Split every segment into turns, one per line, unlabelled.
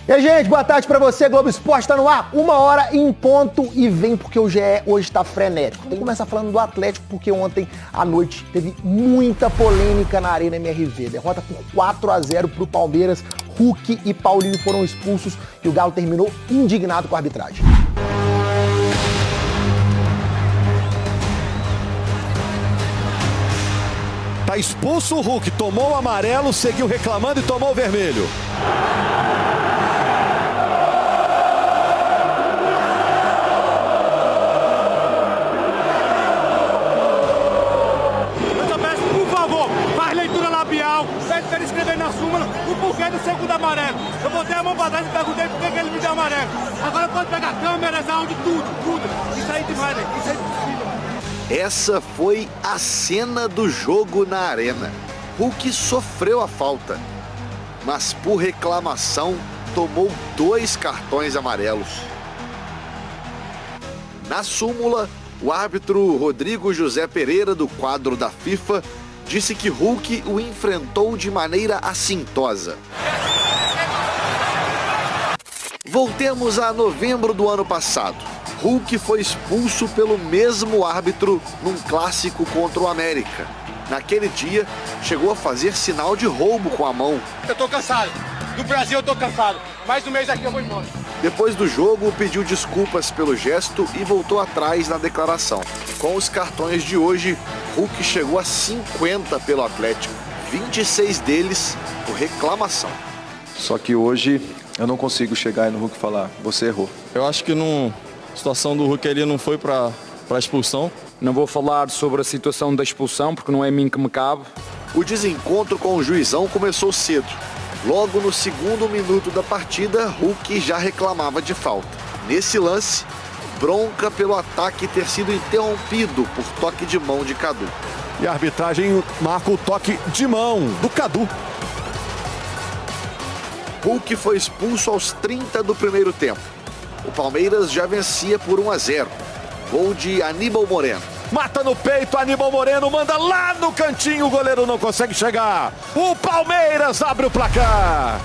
E aí, gente, boa tarde pra você, Globo Esporte tá no ar, 1h em ponto e vem porque o GE hoje tá frenético. Tem que começar falando do Atlético porque ontem à noite teve muita polêmica na Arena MRV. Derrota por 4-0 pro Palmeiras, Hulk e Paulinho foram expulsos e o Galo terminou indignado com a arbitragem.
Tá expulso o Hulk, tomou o amarelo, seguiu reclamando e tomou o vermelho.
Pede para ele escrever na súmula o porquê do segundo amarelo. Eu botei a mão para trás e perguntei por que ele me deu amarelo. Agora pode pegar câmeras, áudio, tudo. Isso aí demais, né? Isso aí é possível.
Essa foi a cena do jogo na arena. Hulk sofreu a falta, mas por reclamação tomou 2 cartões amarelos. Na súmula, o árbitro Rodrigo José Pereira, do quadro da FIFA, disse que Hulk o enfrentou de maneira assintosa. Voltemos a novembro do ano passado. Hulk foi expulso pelo mesmo árbitro num clássico contra o América. Naquele dia, chegou a fazer sinal de roubo com a mão.
Eu tô cansado. Do Brasil eu tô cansado. Mais um mês aqui eu vou embora.
Depois do jogo, pediu desculpas pelo gesto e voltou atrás na declaração. Com os cartões de hoje, Hulk chegou a 50 pelo Atlético, 26 deles por reclamação.
Só que hoje eu não consigo chegar no Hulk e falar, você errou.
Eu acho que a situação do Hulk ali não foi para expulsão.
Não vou falar sobre a situação da expulsão, porque não é a mim que me cabe.
O desencontro com o juizão começou cedo. Logo no segundo minuto da partida, Hulk já reclamava de falta. Nesse lance, bronca pelo ataque ter sido interrompido por toque de mão de Cadu.
E a arbitragem marca o toque de mão do Cadu.
Hulk foi expulso aos 30 do primeiro tempo. O Palmeiras já vencia por 1-0. Gol de Aníbal Moreno.
Mata no peito, Aníbal Moreno manda lá no cantinho, o goleiro não consegue chegar. O Palmeiras abre o placar.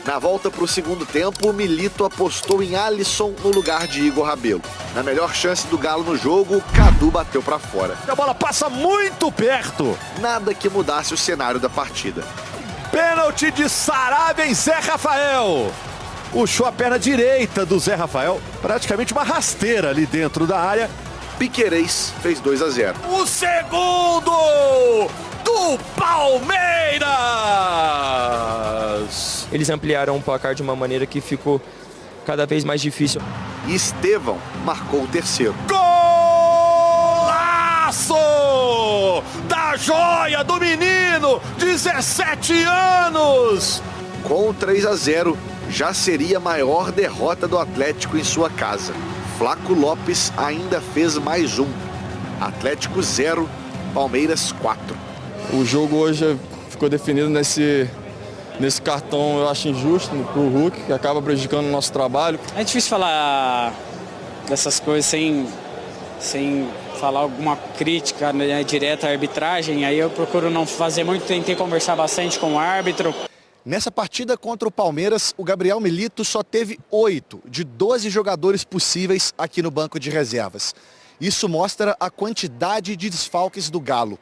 Na volta para o segundo tempo, o Milito apostou em Alisson no lugar de Igor Rabelo. Na melhor chance do Galo no jogo, Cadu bateu para fora.
A bola passa muito perto.
Nada que mudasse o cenário da partida.
Pênalti de Sarabia em Zé Rafael. Puxou a perna direita do Zé Rafael, praticamente uma rasteira ali dentro da área.
Piquerez fez 2-0.
O segundo do Palmeiras!
Eles ampliaram o placar de uma maneira que ficou cada vez mais difícil.
E Estevão marcou o terceiro.
Golaço da joia do menino, 17 anos!
Com o 3-0, já seria a maior derrota do Atlético em sua casa. Flaco Lopes ainda fez mais um. Atlético 0, Palmeiras 4.
O jogo hoje ficou definido nesse cartão, eu acho injusto, para o Hulk, que acaba prejudicando o nosso trabalho.
É difícil falar dessas coisas sem falar alguma crítica, né, direta à arbitragem. Aí eu procuro não fazer muito, tentei conversar bastante com o árbitro.
Nessa partida contra o Palmeiras, o Gabriel Milito só teve 8 de 12 jogadores possíveis aqui no banco de reservas. Isso mostra a quantidade de desfalques do Galo.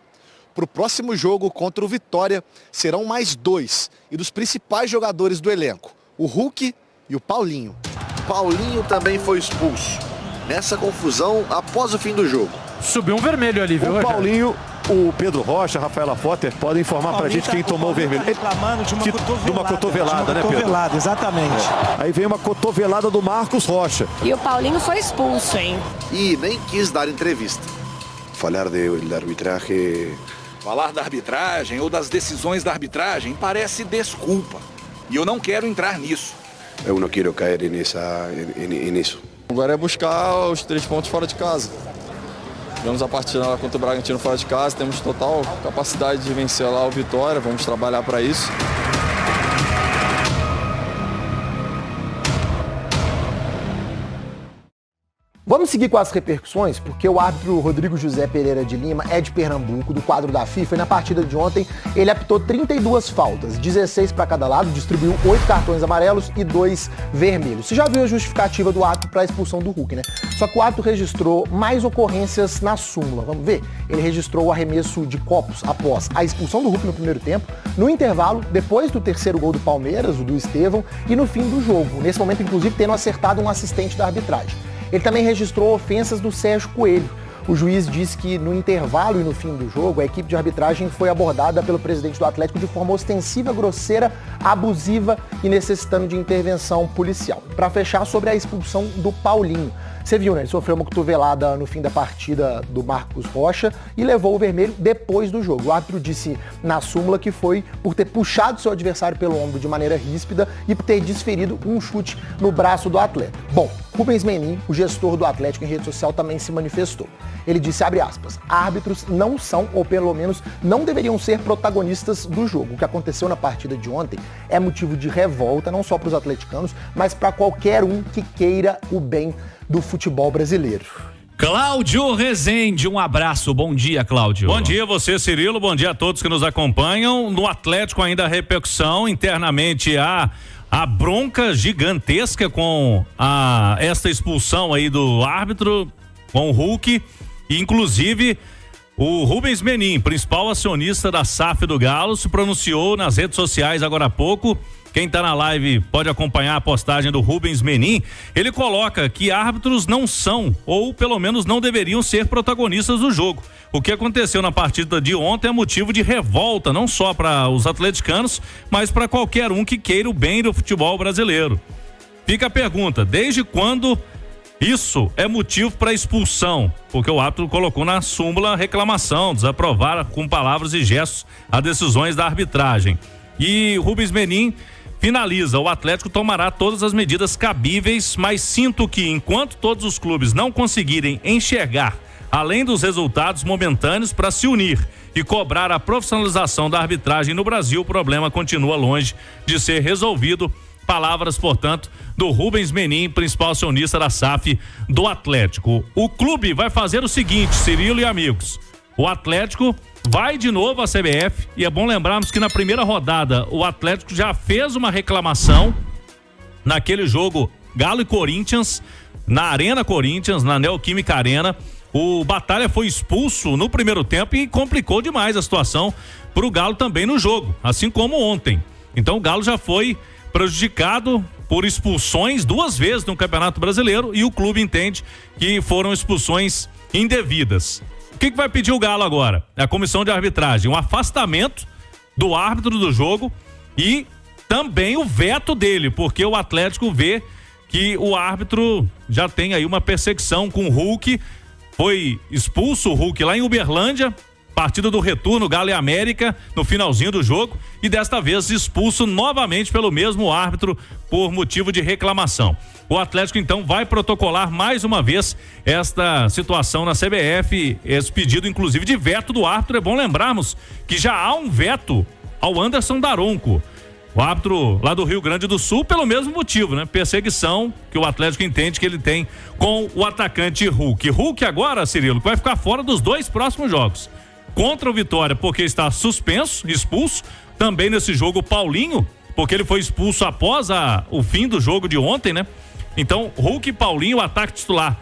Para o próximo jogo contra o Vitória, serão mais 2 e dos principais jogadores do elenco, o Hulk e o Paulinho.
Paulinho também foi expulso. Nessa confusão, após o fim do jogo.
Subiu um vermelho ali, viu?
O Paulinho, o Pedro Rocha, Rafaela Potter podem informar pra gente quem tomou o vermelho.
Reclamando de uma
cotovelada, né, Pedro?
Cotovelada, exatamente.
Aí vem uma cotovelada do Marcos Rocha.
E o Paulinho foi expulso, hein?
E nem quis dar entrevista.
Falar da arbitragem ou das decisões da arbitragem parece desculpa. E eu não quero entrar nisso. Eu não quero cair nisso.
Agora é buscar os 3 pontos fora de casa. Tivemos a partida lá contra o Bragantino fora de casa, temos total capacidade de vencer lá o Vitória, vamos trabalhar para isso.
Vamos seguir com as repercussões, porque o árbitro Rodrigo José Pereira de Lima é de Pernambuco, do quadro da FIFA, e na partida de ontem ele apitou 32 faltas, 16 para cada lado, distribuiu 8 cartões amarelos e 2 vermelhos. Você já viu a justificativa do árbitro para a expulsão do Hulk, né? Só que o árbitro registrou mais ocorrências na súmula. Vamos ver? Ele registrou o arremesso de copos após a expulsão do Hulk no primeiro tempo, no intervalo, depois do terceiro gol do Palmeiras, o do Estevão, e no fim do jogo. Nesse momento, inclusive, tendo acertado um assistente da arbitragem. Ele também registrou ofensas do Sérgio Coelho. O juiz disse que no intervalo e no fim do jogo, a equipe de arbitragem foi abordada pelo presidente do Atlético de forma ostensiva, grosseira, abusiva e necessitando de intervenção policial. Para fechar, sobre a expulsão do Paulinho. Você viu, né? Ele sofreu uma cotovelada no fim da partida do Marcos Rocha e levou o vermelho depois do jogo. O árbitro disse na súmula que foi por ter puxado seu adversário pelo ombro de maneira ríspida e por ter desferido um chute no braço do atleta. Bom, Rubens Menin, o gestor do Atlético em rede social, também se manifestou. Ele disse, abre aspas, árbitros não são, ou pelo menos não deveriam ser protagonistas do jogo. O que aconteceu na partida de ontem é motivo de revolta, não só para os atleticanos, mas para qualquer um que queira o bem do futebol brasileiro.
Cláudio Rezende, um abraço, bom dia, Cláudio.
Bom dia você, Cirilo, bom dia a todos que nos acompanham. No Atlético ainda a repercussão, internamente a bronca gigantesca com esta expulsão aí do árbitro, com o Hulk, e inclusive o Rubens Menin, principal acionista da SAF do Galo, se pronunciou nas redes sociais agora há pouco. Quem tá na live pode acompanhar a postagem do Rubens Menin. Ele coloca que árbitros não são, ou pelo menos não deveriam ser protagonistas do jogo. O que aconteceu na partida de ontem é motivo de revolta, não só para os atleticanos, mas para qualquer um que queira o bem do futebol brasileiro. Fica a pergunta, desde quando isso é motivo para expulsão? Porque o árbitro colocou na súmula reclamação, desaprovar com palavras e gestos as decisões da arbitragem. E Rubens Menin finaliza, o Atlético tomará todas as medidas cabíveis, mas sinto que enquanto todos os clubes não conseguirem enxergar além dos resultados momentâneos para se unir e cobrar a profissionalização da arbitragem no Brasil, o problema continua longe de ser resolvido. Palavras, portanto, do Rubens Menin, principal acionista da SAF do Atlético. O clube vai fazer o seguinte, Cirilo e amigos, o Atlético vai de novo à CBF, e é bom lembrarmos que na primeira rodada o Atlético já fez uma reclamação naquele jogo Galo e Corinthians, na Arena Corinthians, na Neoquímica Arena. O Batalha foi expulso no primeiro tempo e complicou demais a situação para o Galo também no jogo, assim como ontem. Então o Galo já foi prejudicado por expulsões 2 vezes no Campeonato Brasileiro e o clube entende que foram expulsões indevidas. O que vai pedir o Galo agora? É a comissão de arbitragem, um afastamento do árbitro do jogo e também o veto dele, porque o Atlético vê que o árbitro já tem aí uma perseguição com o Hulk. Foi expulso o Hulk lá em Uberlândia, partida do retorno Galo e América, no finalzinho do jogo, e desta vez expulso novamente pelo mesmo árbitro por motivo de reclamação. O Atlético então vai protocolar mais uma vez esta situação na CBF, esse pedido inclusive de veto do árbitro. É bom lembrarmos que já há um veto ao Anderson Daronco, o árbitro lá do Rio Grande do Sul, pelo mesmo motivo, né? Perseguição que o Atlético entende que ele tem com o atacante Hulk. Hulk agora, Cirilo, vai ficar fora dos 2 próximos jogos. Contra o Vitória, porque está suspenso, expulso. Também nesse jogo, o Paulinho, porque ele foi expulso após o fim do jogo de ontem, né? Então, Hulk e Paulinho, o ataque titular,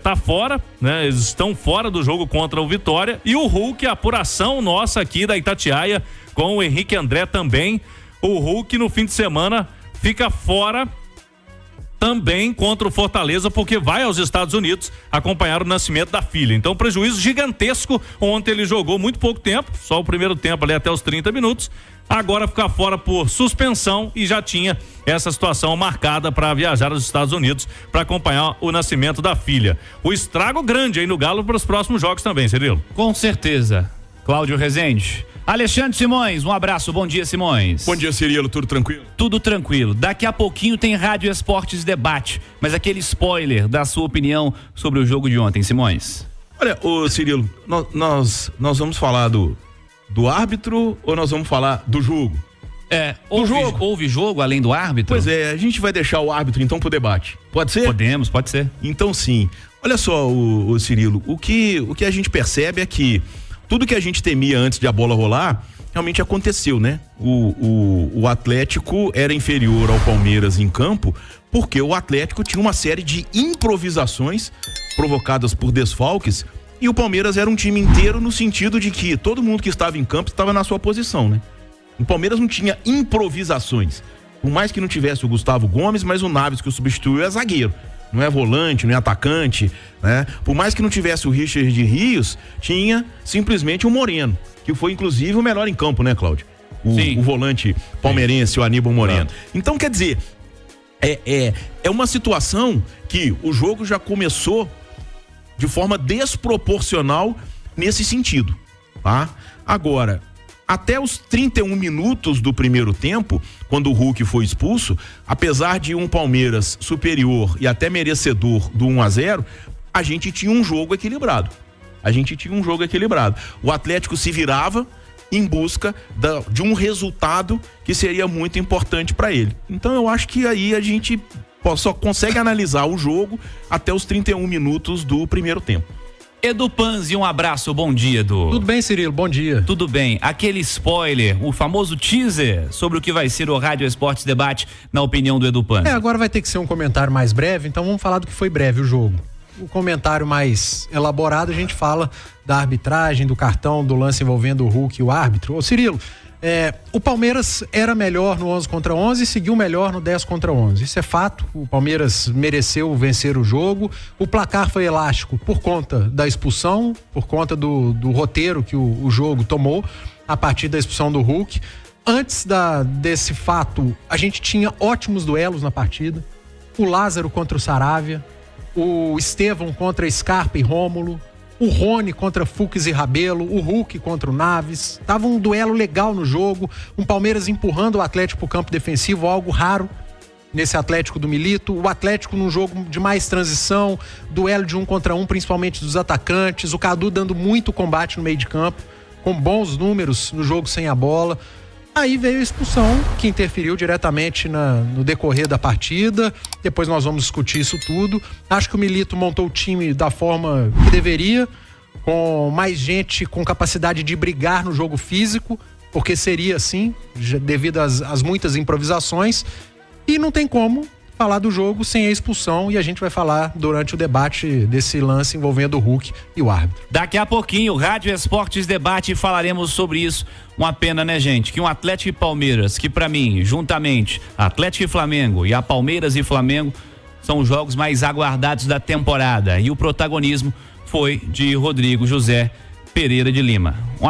tá fora, né? Eles estão fora do jogo contra o Vitória. E o Hulk, a apuração nossa aqui da Itatiaia, com o Henrique André também. O Hulk, no fim de semana, fica fora também contra o Fortaleza, porque vai aos Estados Unidos acompanhar o nascimento da filha. Então, prejuízo gigantesco. Ontem ele jogou muito pouco tempo, só o primeiro tempo ali até os 30 minutos. Agora fica fora por suspensão e já tinha essa situação marcada para viajar aos Estados Unidos para acompanhar o nascimento da filha. O estrago grande aí no Galo para os próximos jogos também, Cirilo.
Com certeza. Cláudio Rezende. Alexandre Simões, um abraço, bom dia, Simões.
Bom dia, Cirilo, tudo tranquilo?
Tudo tranquilo. Daqui a pouquinho tem Rádio Esportes Debate, mas aquele spoiler da sua opinião sobre o jogo de ontem, Simões.
Olha, ô Cirilo, nós vamos falar do árbitro ou nós vamos falar do jogo?
Houve jogo além do árbitro?
Pois é, a gente vai deixar o árbitro então pro debate. Pode ser?
Pode ser.
Então sim, Olha só, o Cirilo, o que a gente percebe é que tudo que a gente temia antes de a bola rolar, realmente aconteceu, né? O Atlético era inferior ao Palmeiras em campo, porque o Atlético tinha uma série de improvisações provocadas por desfalques, e o Palmeiras era um time inteiro no sentido de que todo mundo que estava em campo estava na sua posição, né? O Palmeiras não tinha improvisações. Por mais que não tivesse o Gustavo Gomes, mas o Naves que o substituiu é zagueiro. Não é volante, não é atacante, né? Por mais que não tivesse o Richard de Rios, tinha simplesmente o Moreno, que foi inclusive o melhor em campo, né, Cláudio? O volante palmeirense, o Aníbal Moreno. Então, quer dizer, é uma situação que o jogo já começou de forma desproporcional nesse sentido, tá? Agora, até os 31 minutos do primeiro tempo, quando o Hulk foi expulso, apesar de um Palmeiras superior e até merecedor do 1-0, a gente tinha um jogo equilibrado. O Atlético se virava em busca de um resultado que seria muito importante para ele. Então eu acho que aí a gente só consegue analisar o jogo até os 31 minutos do primeiro tempo.
Edu Panzi, um abraço, bom dia, Edu.
Tudo bem, Cirilo, bom dia.
Tudo bem, aquele spoiler, o famoso teaser sobre o que vai ser o Rádio Esportes Debate, na opinião do Edu Panzi.
Agora vai ter que ser um comentário mais breve, então vamos falar do que foi breve o jogo. O comentário mais elaborado, a gente fala da arbitragem, do cartão, do lance envolvendo o Hulk e o árbitro. Ô Cirilo, o Palmeiras era melhor no 11 contra 11 e seguiu melhor no 10 contra 11. Isso é fato, o Palmeiras mereceu vencer o jogo. O placar foi elástico por conta da expulsão, por conta do roteiro que o jogo tomou a partir da expulsão do Hulk. Antes desse fato, a gente tinha ótimos duelos na partida. O Lázaro contra o Saravia, o Estevão contra Scarpa e Rômulo, o Rony contra Fux e Rabelo, o Hulk contra o Naves. Tava um duelo legal no jogo, um Palmeiras empurrando o Atlético pro campo defensivo, algo raro nesse Atlético do Milito. O Atlético num jogo de mais transição, duelo de 1 contra 1, principalmente dos atacantes. O Cadu dando muito combate no meio de campo, com bons números no jogo sem a bola. Aí veio a expulsão, que interferiu diretamente no decorrer da partida. Depois nós vamos discutir isso tudo. Acho que o Milito montou o time da forma que deveria, com mais gente com capacidade de brigar no jogo físico, porque seria assim, devido às muitas improvisações. E não tem como falar do jogo sem a expulsão, e a gente vai falar durante o debate desse lance envolvendo o Hulk e o árbitro.
Daqui a pouquinho, Rádio Esportes Debate, falaremos sobre isso. Uma pena, né, gente? Que um Atlético e Palmeiras, que pra mim, juntamente, Atlético e Flamengo e a Palmeiras e Flamengo, são os jogos mais aguardados da temporada. E o protagonismo foi de Rodrigo José Pereira de Lima.